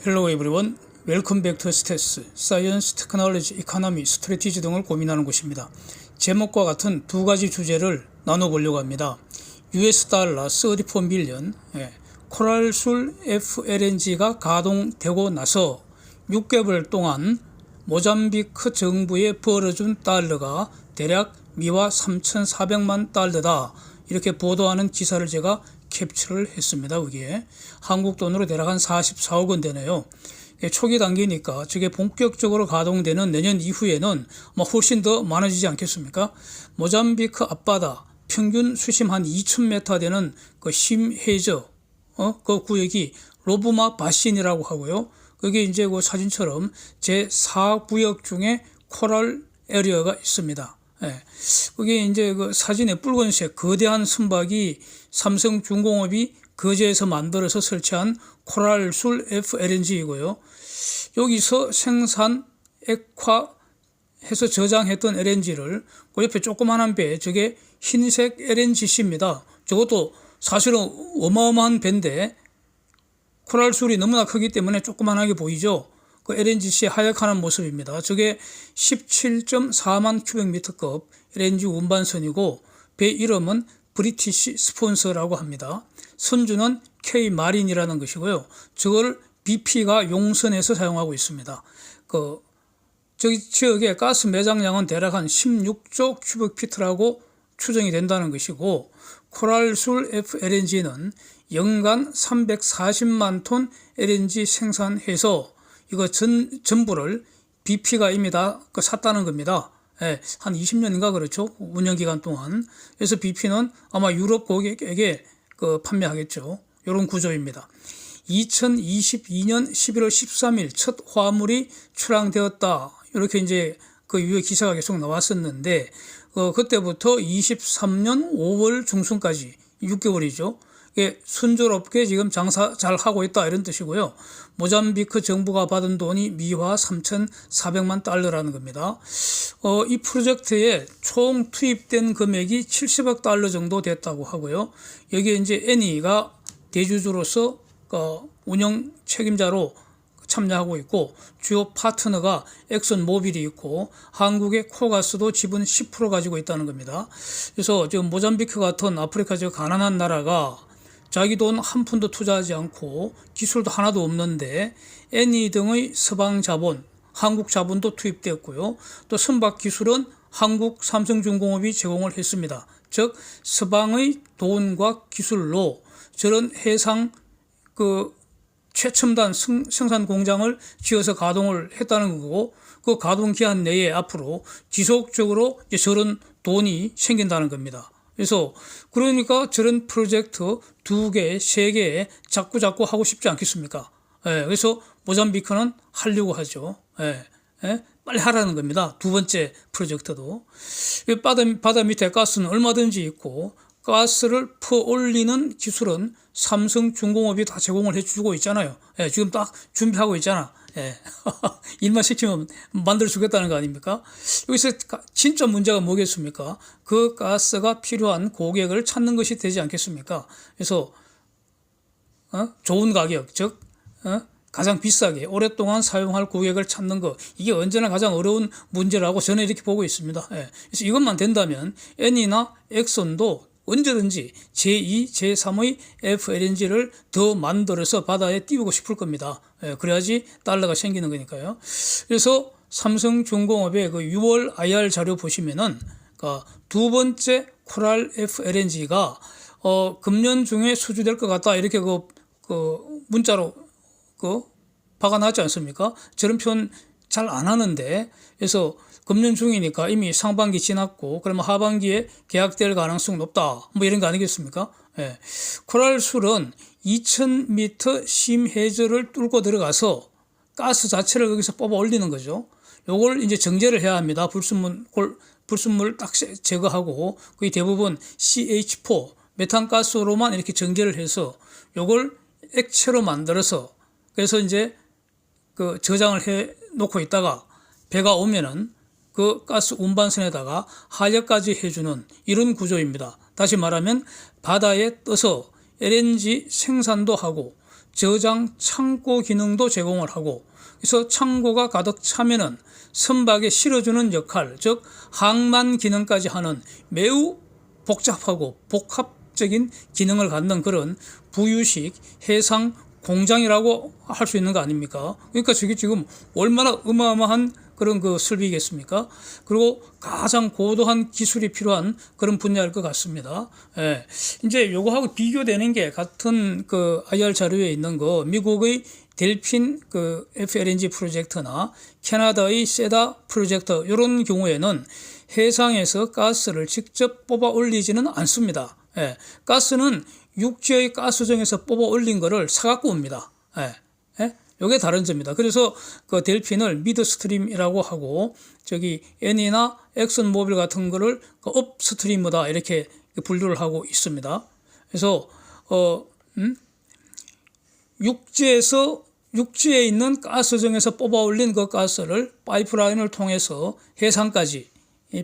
Hello everyone. Welcome back to STES, Science, Technology, Economy, Strategy 등을 고민하는 곳입니다. 제목과 같은 두 가지 주제를 나눠보려고 합니다. US 달러 34 밀리언, 코랄술 FLNG가 가동되고 나서 6개월 동안 모잠비크 정부에 벌어준 달러가 대략 미화 3,400만 달러다. 이렇게 보도하는 기사를 제가 캡처를 했습니다. 여기에 한국 돈으로 대략 한 44억 원 되네요. 초기 단계니까 저게 본격적으로 가동되는 내년 이후에는 훨씬 더 많아지지 않겠습니까? 모잠비크 앞바다 평균 수심 한 2,000m 되는 그 심해저 그 구역이 로브마 바신이라고 하고요. 그게 이제 그 사진처럼 제 4구역 중에 코랄 에리어가 있습니다. 그게 이제 그 사진의 붉은색 거대한 선박이 삼성중공업이 거제에서 만들어서 설치한 코랄술 FLNG이고요. 여기서 생산 액화해서 저장했던 LNG를 그 옆에 조그만한 배, 저게 흰색 LNGC입니다. 저것도 사실은 어마어마한 배인데 코랄술이 너무나 크기 때문에 조그만하게 보이죠. 그 LNGC 하역하는 모습입니다. 저게 17.4만 큐빅미터급 LNG 운반선이고 배 이름은 브리티시 스폰서라고 합니다. 선주는 K-마린이라는 것이고요. 저걸 BP가 용선에서 사용하고 있습니다. 저기 지역의 가스 매장량은 대략 한 16조 큐빅피트라고 추정이 된다는 것이고 코랄술 FLNG는 연간 340만 톤 LNG 생산해서 이거 전부를 BP가 이미 다 샀다는 겁니다. 한 20년인가 그렇죠. 운영기간 동안. 그래서 BP는 아마 유럽 고객에게 판매하겠죠. 이런 구조입니다. 2022년 11월 13일 첫 화물이 출항되었다. 이렇게 이제 그 이후에 기사가 계속 나왔었는데, 그때부터 23년 5월 중순까지 6개월이죠. 순조롭게 지금 장사 잘 하고 있다 이런 뜻이고요. 모잠비크 정부가 받은 돈이 미화 3,400만 달러라는 겁니다. 이 프로젝트에 총 투입된 금액이 70억 달러 정도 됐다고 하고요. 여기에 이제 애니가 대주주로서 운영 책임자로 참여하고 있고 주요 파트너가 엑슨모빌이 있고 한국의 코가스도 지분 10% 가지고 있다는 겁니다. 그래서 지금 모잠비크 같은 아프리카 저 가난한 나라가 자기 돈 한 푼도 투자하지 않고 기술도 하나도 없는데 애니 등의 서방 자본, 한국 자본도 투입되었고요. 또 선박 기술은 한국 삼성중공업이 제공을 했습니다. 즉 서방의 돈과 기술로 저런 해상 최첨단 생산 공장을 지어서 가동을 했다는 거고 그 가동 기한 내에 앞으로 지속적으로 저런 돈이 생긴다는 겁니다. 그러니까 저런 프로젝트 2개, 3개 자꾸 자꾸 하고 싶지 않겠습니까? 그래서 모잠비크는 하려고 하죠. 빨리 하라는 겁니다. 두 번째 프로젝트도. 바다 밑에 가스는 얼마든지 있고 가스를 퍼올리는 기술은 삼성중공업이 다 제공을 해주고 있잖아요. 지금 딱 준비하고 있잖아. 일만 시키면 만들어주겠다는 거 아닙니까? 여기서 진짜 문제가 뭐겠습니까? 그 가스가 필요한 고객을 찾는 것이 되지 않겠습니까? 그래서 좋은 가격, 즉 가장 비싸게 오랫동안 사용할 고객을 찾는 거, 이게 언제나 가장 어려운 문제라고 저는 이렇게 보고 있습니다. 그래서 이것만 된다면 애니나 엑선도 언제든지 제2, 제3의 FLNG를 더 만들어서 바다에 띄우고 싶을 겁니다. 그래야지 달러가 생기는 거니까요. 그래서 삼성중공업의 6월 IR 자료 보시면은 두 번째 코랄 FLNG가 금년 중에 수주될 것 같다 이렇게 문자로 박아놨지 않습니까? 저런 표현 잘 안 하는데, 그래서 금년 중이니까 이미 상반기 지났고 그러면 하반기에 계약될 가능성 높다 이런 거 아니겠습니까? 코랄술은 2,000m 심해저를 뚫고 들어가서 가스 자체를 거기서 뽑아 올리는 거죠. 요걸 이제 정제를 해야 합니다. 불순물 딱 제거하고 거의 대부분 CH4 메탄가스로만 이렇게 정제를 해서 요걸 액체로 만들어서 그래서 이제 저장을 해 놓고 있다가 배가 오면은 그 가스 운반선에다가 하역까지 해주는 이런 구조입니다. 다시 말하면 바다에 떠서 LNG 생산도 하고 저장 창고 기능도 제공을 하고, 그래서 창고가 가득 차면은 선박에 실어주는 역할, 즉 항만 기능까지 하는 매우 복잡하고 복합적인 기능을 갖는 그런 부유식 해상 공장이라고 할 수 있는 거 아닙니까? 그러니까 저게 지금 얼마나 어마어마한 그런 그 설비겠습니까? 그리고 가장 고도한 기술이 필요한 그런 분야일 것 같습니다. 예. 이제 요거하고 비교되는 게 같은 그 IR 자료에 있는 거 미국의 델핀 그 FLNG 프로젝트나 캐나다의 세다 프로젝트 이런 경우에는 해상에서 가스를 직접 뽑아 올리지는 않습니다. 예. 가스는 육지의 가스정에서 뽑아 올린 거를 사갖고 옵니다. 예. 예? 요게 다른 점입니다. 그래서 그 델핀을 미드스트림이라고 하고, 저기 N이나 엑슨 모빌 같은 거를 그 업스트리머다 이렇게 분류를 하고 있습니다. 그래서 육지에 있는 가스정에서 뽑아 올린 그 가스를 파이프라인을 통해서 해상까지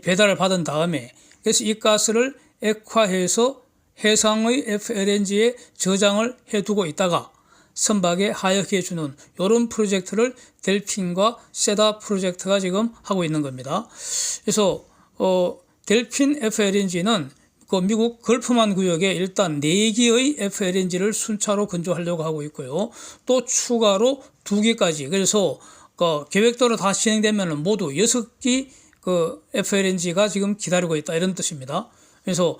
배달을 받은 다음에, 그래서 이 가스를 액화해서 해상의 FLNG에 저장을 해두고 있다가 선박에 하역해 주는 이런 프로젝트를 델핀과 세다 프로젝트가 지금 하고 있는 겁니다. 그래서 델핀 FLNG는 그 미국 걸프만 구역에 일단 4기의 FLNG를 순차로 건조하려고 하고 있고요. 또 추가로 2기까지, 그래서 그 계획대로 다 진행되면 모두 6기 그 FLNG가 지금 기다리고 있다 이런 뜻입니다. 그래서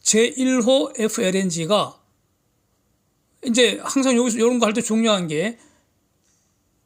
제1호 FLNG가 이제 항상 여기서 이런 거 할 때 중요한 게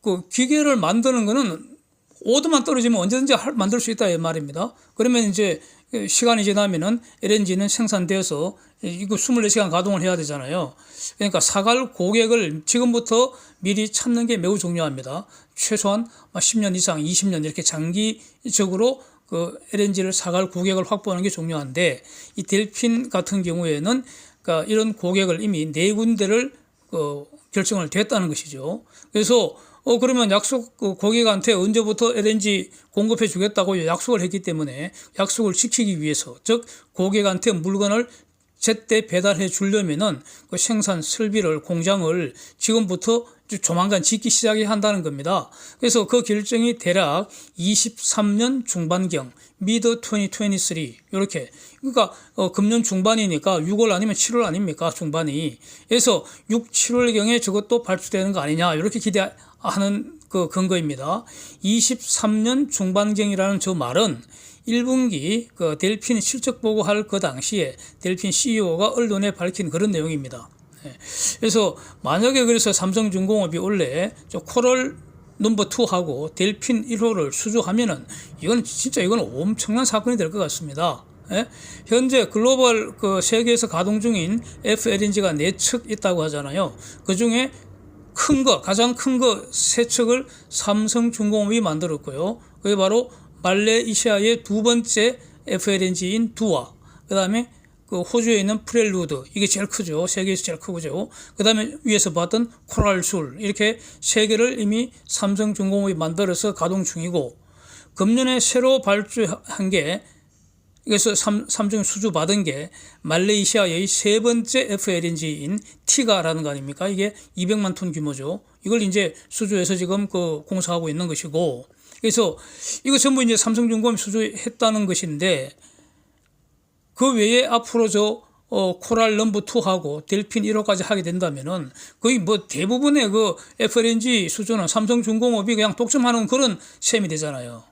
그 기계를 만드는 거는 오드만 떨어지면 언제든지 만들 수 있다 이 말입니다. 그러면 이제 시간이 지나면은 LNG는 생산되어서 이거 24시간 가동을 해야 되잖아요. 그러니까 사갈 고객을 지금부터 미리 찾는 게 매우 중요합니다. 최소한 10년 이상, 20년 이렇게 장기적으로 그 LNG를 사갈 고객을 확보하는 게 중요한데, 이 델핀 같은 경우에는 그러니까 이런 고객을 이미 4군데를 결정을 됐다는 것이죠. 그래서 그러면 고객한테 언제부터 LNG 공급해 주겠다고 약속을 했기 때문에 약속을 지키기 위해서, 즉 고객한테 물건을 제때 배달해 주려면은 그 생산 설비를, 공장을 지금부터 조만간 짓기 시작해야 한다는 겁니다. 그래서 그 결정이 대략 23년 중반경, 미드 2023 이렇게, 그러니까 금년 중반이니까 6월 아니면 7월 아닙니까, 중반이. 그래서 6, 7월경에 저것도 발주되는 거 아니냐 이렇게 기대하는 그 근거입니다. 23년 중반경이라는 저 말은 1분기 그 델핀 실적 보고할 그 당시에 델핀 CEO가 언론에 밝힌 그런 내용입니다. 그래서 만약에 그래서 삼성중공업이 원래 저 코럴 넘버 2하고 델핀 1호를 수주하면은 이건 진짜 엄청난 사건이 될 것 같습니다. 현재 글로벌 그 세계에서 가동 중인 FLNG가 4척 있다고 하잖아요. 그 중에 가장 큰 거 3척을 삼성중공업이 만들었고요. 그게 바로 말레이시아의 2번째 FLNG인 두아, 그 다음에 그 호주에 있는 프렐루드, 이게 제일 크죠. 세계에서 제일 크죠. 그 다음에 위에서 봤던 코랄술, 이렇게 3개를 이미 삼성중공업이 만들어서 가동 중이고, 금년에 새로 발주한 게, 그래서 삼성 수주 받은 게 말레이시아의 3번째 FLNG인 티가라는 거 아닙니까? 이게 200만 톤 규모죠. 이걸 이제 수주해서 지금 그 공사하고 있는 것이고, 그래서 이거 전부 이제 삼성중공업이 수주했다는 것인데, 그 외에 앞으로 코랄 넘버 2하고 델핀 1호까지 하게 된다면은 거의 뭐 대부분의 그 FLNG 수주는 삼성중공업이 그냥 독점하는 그런 셈이 되잖아요.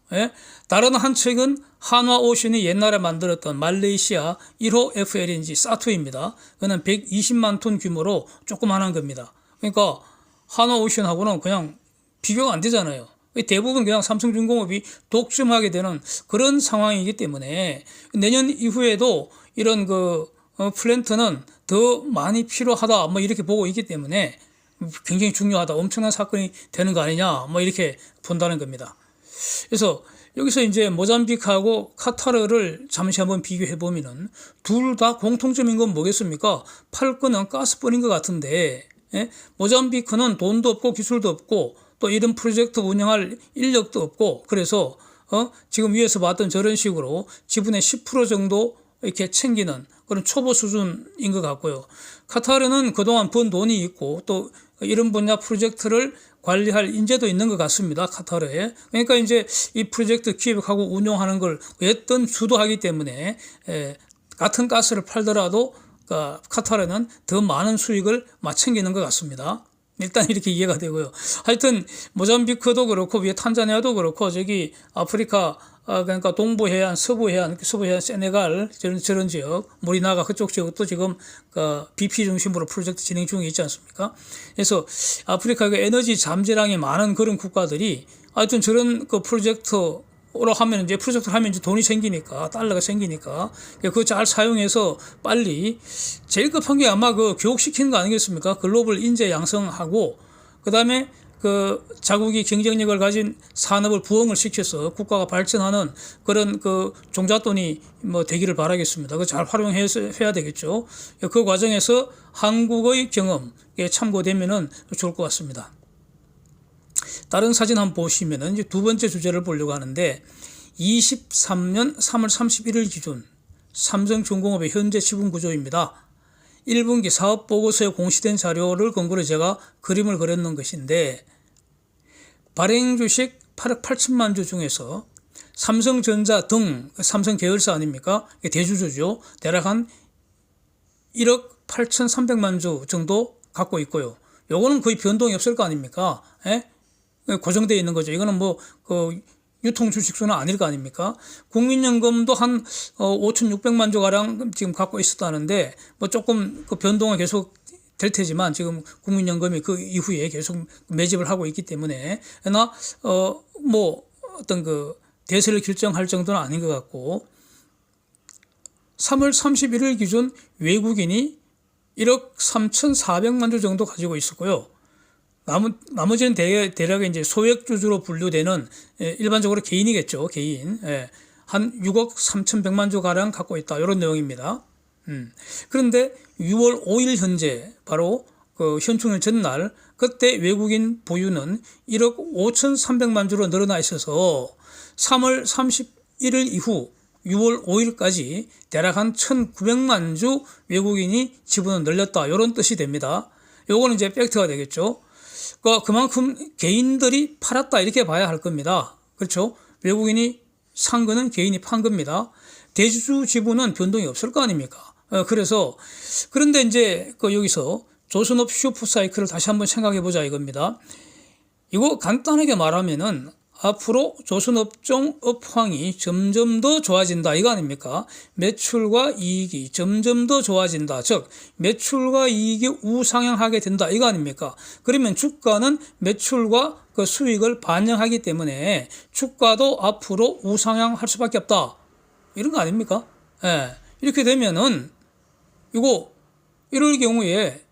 다른 한 측은 한화오션이 옛날에 만들었던 말레이시아 1호 FLNG 사투입니다. 그는 120만 톤 규모로 조그만한 겁니다. 그러니까 한화오션하고는 그냥 비교가 안 되잖아요. 대부분 그냥 삼성중공업이 독점하게 되는 그런 상황이기 때문에 내년 이후에도 이런 플랜트는 더 많이 필요하다 뭐 이렇게 보고 있기 때문에 굉장히 중요하다, 엄청난 사건이 되는 거 아니냐 뭐 이렇게 본다는 겁니다. 그래서 여기서 이제 모잠비크하고 카타르를 잠시 한번 비교해 보면은 둘 다 공통점인 건 뭐겠습니까? 팔 거는 가스뿐인 것 같은데, 모잠비크는 돈도 없고 기술도 없고 또 이런 프로젝트 운영할 인력도 없고, 그래서 지금 위에서 봤던 저런 식으로 지분의 10% 정도 이렇게 챙기는 그런 초보 수준인 것 같고요. 카타르는 그동안 번 돈이 있고 또 이런 분야 프로젝트를 관리할 인재도 있는 것 같습니다. 카타르에. 그러니까 이제 이 프로젝트 기획하고 운용하는 걸 어떤 주도하기 때문에 같은 가스를 팔더라도 카타르는 더 많은 수익을 챙기는 것 같습니다. 일단 이렇게 이해가 되고요. 하여튼 모잠비크도 그렇고 위에 탄자니아도 그렇고 저기 아프리카 그러니까 동부 해안, 서부 해안, 세네갈 저런 지역, 모리나가 그쪽 지역도 지금 BP 중심으로 프로젝트 진행 중에 있지 않습니까? 그래서 아프리카 에너지 잠재량이 많은 그런 국가들이 하여튼 저런 프로젝트로 하면 이제 프로젝트를 하면 이제 돈이 생기니까 달러가 생기니까 그거 잘 사용해서 빨리 제일 급한 게 아마 교육시키는 거 아니겠습니까? 글로벌 인재 양성하고 그다음에 자국이 경쟁력을 가진 산업을 부흥을 시켜서 국가가 발전하는 그런 종잣돈이 되기를 바라겠습니다. 그거 잘 활용해야 되겠죠. 그 과정에서 한국의 경험에 참고되면은 좋을 것 같습니다. 다른 사진 한번 보시면은 이제 두 번째 주제를 보려고 하는데 23년 3월 31일 기준 삼성중공업의 현재 지분 구조입니다. 1분기 사업 보고서에 공시된 자료를 근거로 제가 그림을 그렸는 것인데 발행 주식 8억 8천만 주 중에서 삼성전자 등 삼성 계열사 아닙니까? 대주주죠. 대략 한 1억 8,300만 주 정도 갖고 있고요. 요거는 거의 변동이 없을 거 아닙니까? 고정되어 있는 거죠. 이거는 유통 주식수는 아닐 거 아닙니까? 국민연금도 한 5,600만 주 가량 지금 갖고 있었다는데 조금 변동은 계속 될 테지만 지금 국민연금이 그 이후에 계속 매집을 하고 있기 때문에 그러나 어떤 대세를 결정할 정도는 아닌 것 같고 3월 31일 기준 외국인이 1억 3,400만 주 정도 가지고 있었고요. 나머지는 대략 이제 소액주주로 분류되는 일반적으로 개인이겠죠. 개인. 한 6억 3,100만 주 가량 갖고 있다. 이런 내용입니다. 그런데 6월 5일 현재 바로 현충일 전날 그때 외국인 보유는 1억 5,300만 주로 늘어나 있어서 3월 31일 이후 6월 5일까지 대략 한 1,900만 주 외국인이 지분을 늘렸다. 이런 뜻이 됩니다. 요거는 이제 팩트가 되겠죠. 그만큼 개인들이 팔았다 이렇게 봐야 할 겁니다. 그렇죠? 외국인이 산 거는 개인이 판 겁니다. 대주주 지분은 변동이 없을 거 아닙니까? 그런데 이제 여기서 조선업 슈퍼사이클을 다시 한번 생각해 보자 이겁니다. 이거 간단하게 말하면은 앞으로 조선업종 업황이 점점 더 좋아진다 이거 아닙니까? 매출과 이익이 점점 더 좋아진다. 즉 매출과 이익이 우상향하게 된다 이거 아닙니까? 그러면 주가는 매출과 수익을 반영하기 때문에 주가도 앞으로 우상향할 수밖에 없다. 이런 거 아닙니까? 이렇게 되면은 이럴 경우에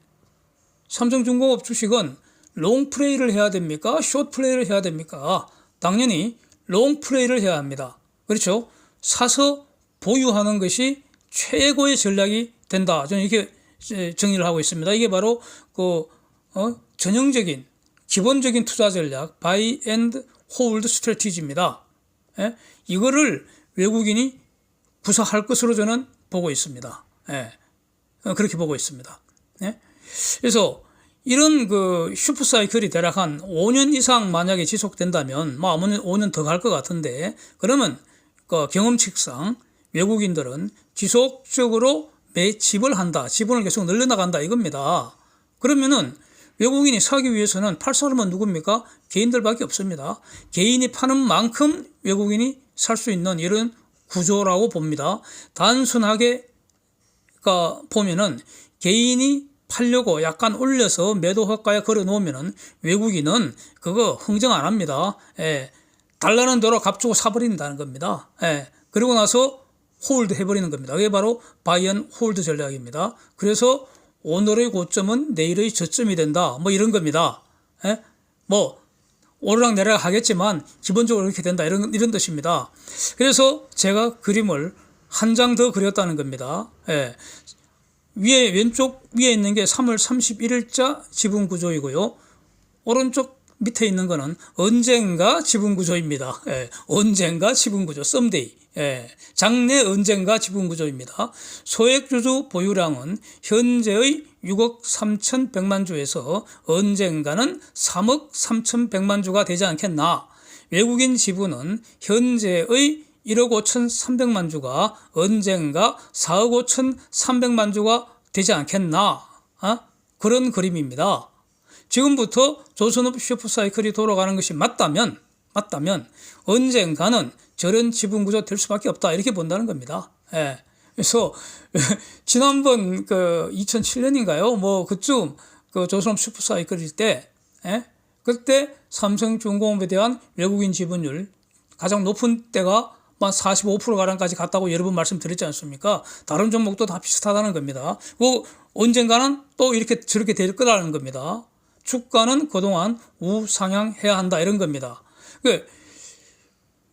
삼성중공업 주식은 롱플레이를 해야 됩니까? 숏플레이를 해야 됩니까? 당연히 롱플레이를 해야 합니다. 그렇죠? 사서 보유하는 것이 최고의 전략이 된다. 저는 이렇게 정의를 하고 있습니다. 이게 바로 전형적인 기본적인 투자 전략 바이 앤드 홀드 스트래티지입니다. 이거를 외국인이 구사할 것으로 저는 보고 있습니다. 그렇게 보고 있습니다. 그래서 이런 슈퍼사이클이 대략 한 5년 이상 만약에 지속된다면 5년 더 갈 것 같은데 그러면 경험칙상 외국인들은 지속적으로 매집을 한다. 지분을 계속 늘려나간다 이겁니다. 그러면은 외국인이 사기 위해서는 팔 사람은 누굽니까? 개인들밖에 없습니다. 개인이 파는 만큼 외국인이 살 수 있는 이런 구조라고 봅니다. 단순하게 보면은 개인이 팔려고 약간 올려서 매도 호가에 걸어 놓으면은 외국인은 그거 흥정 안 합니다. 달라는 대로 값주고 사버린다는 겁니다. 그리고 나서 홀드 해버리는 겁니다. 그게 바로 바이 앤 홀드 전략입니다. 그래서 오늘의 고점은 내일의 저점이 된다. 이런 겁니다. 오르락 내리락 하겠지만 기본적으로 이렇게 된다. 이런 뜻입니다. 그래서 제가 그림을 한 장 더 그렸다는 겁니다. 왼쪽 위에 있는 게 3월 31일자 지분 구조이고요. 오른쪽 밑에 있는 거는 언젠가 지분 구조입니다. 언젠가 지분 구조, someday. 장래 언젠가 지분 구조입니다. 소액주주 보유량은 현재의 6억 3,100만 주에서 언젠가는 3억 3,100만 주가 되지 않겠나. 외국인 지분은 현재의 1억 5,300만 주가 언젠가 4억 5,300만 주가 되지 않겠나. 그런 그림입니다. 지금부터 조선업 슈퍼사이클이 돌아가는 것이 맞다면 언젠가는 저런 지분 구조 될 수밖에 없다, 이렇게 본다는 겁니다. 그래서 지난번 2007년인가요? 뭐 그쯤 조선업 슈퍼사이클일 때, 그때 삼성중공업에 대한 외국인 지분율 가장 높은 때가 45%가량까지 갔다고 여러 번 말씀드렸지 않습니까? 다른 종목도 다 비슷하다는 겁니다. 언젠가는 또 이렇게 저렇게 될 거라는 겁니다. 주가는 그동안 우상향해야 한다, 이런 겁니다.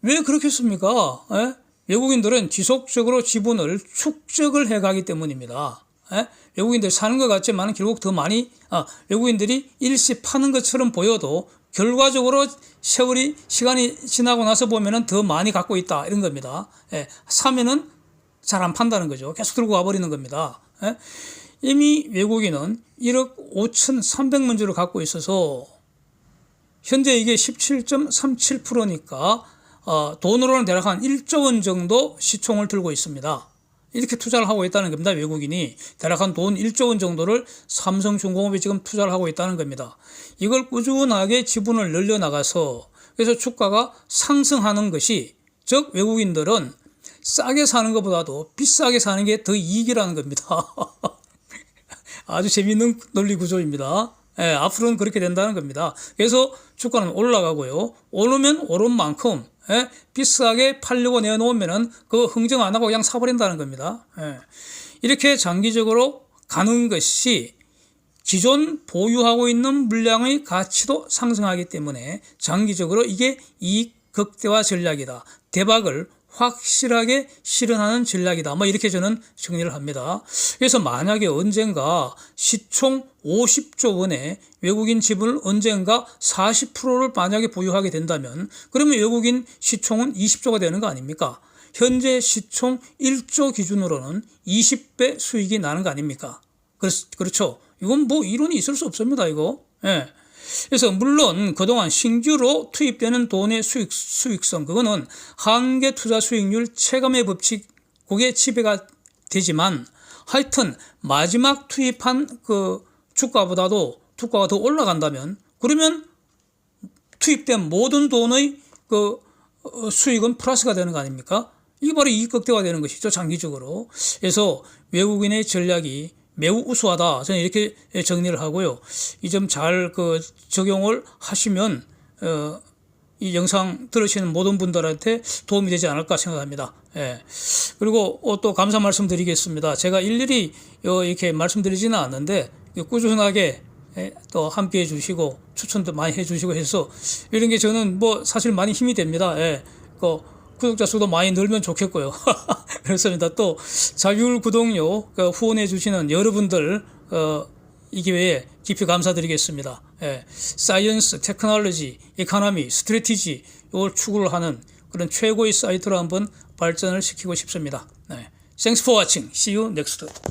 왜 그렇겠습니까? 외국인들은 지속적으로 지분을 축적을 해가기 때문입니다. 외국인들 사는 것 같지만 결국 더 많이, 외국인들이 일시 파는 것처럼 보여도 결과적으로 시간이 지나고 나서 보면은 더 많이 갖고 있다, 이런 겁니다. 사면은 잘 안 판다는 거죠. 계속 들고 가버리는 겁니다. 이미 외국인은 1억 5,300만 주를 갖고 있어서 현재 이게 17.37%니까 돈으로는 대략 한 1조 원 정도 시총을 들고 있습니다. 이렇게 투자를 하고 있다는 겁니다. 외국인이 대략 한 돈 1조 원 정도를 삼성중공업에 지금 투자를 하고 있다는 겁니다. 이걸 꾸준하게 지분을 늘려나가서 그래서 주가가 상승하는 것이, 즉 외국인들은 싸게 사는 것보다도 비싸게 사는 게 더 이익이라는 겁니다. 아주 재미있는 논리 구조입니다. 앞으로는 그렇게 된다는 겁니다. 그래서 주가는 올라가고요. 오르면 오른 만큼 비싸게 팔려고 내놓으면은 그 흥정 안 하고 그냥 사버린다는 겁니다. 이렇게 장기적으로 가는 것이 기존 보유하고 있는 물량의 가치도 상승하기 때문에 장기적으로 이게 이익 극대화 전략이다. 대박을 확실하게 실현하는 전략이다. 뭐 이렇게 저는 정리를 합니다. 그래서 만약에 언젠가 시총 50조 원의 외국인 지분을 언젠가 40%를 만약에 보유하게 된다면 그러면 외국인 시총은 20조가 되는 거 아닙니까? 현재 시총 1조 기준으로는 20배 수익이 나는 거 아닙니까? 그렇죠. 이건 뭐 이론이 있을 수 없습니다, 이거. 그래서 물론 그동안 신규로 투입되는 돈의 수익성, 그거는 한계 투자 수익률 체감의 법칙, 그게 지배가 되지만 하여튼 마지막 투입한 그 주가보다도 주가가 더 올라간다면 그러면 투입된 모든 돈의 그 수익은 플러스가 되는 거 아닙니까? 이게 바로 이익 극대화 되는 것이죠, 장기적으로. 그래서 외국인의 전략이 매우 우수하다, 저는 이렇게 정리를 하고요. 이 점 잘 적용을 하시면 이 영상 들으시는 모든 분들한테 도움이 되지 않을까 생각합니다. 그리고 또 감사 말씀드리겠습니다. 제가 일일이 이렇게 말씀드리지는 않는데 꾸준하게 또 함께 해주시고 추천도 많이 해주시고 해서 이런 게 저는 뭐 사실 많이 힘이 됩니다. 구독자 수도 많이 늘면 좋겠고요. 그렇습니다. 또 자율 구독료 후원해 주시는 여러분들 이 기회에 깊이 감사드리겠습니다. 사이언스, 테크놀로지, 이코노미, 스트래티지 이걸 추구를 하는 그런 최고의 사이트로 한번 발전을 시키고 싶습니다. Thanks for watching. See you next.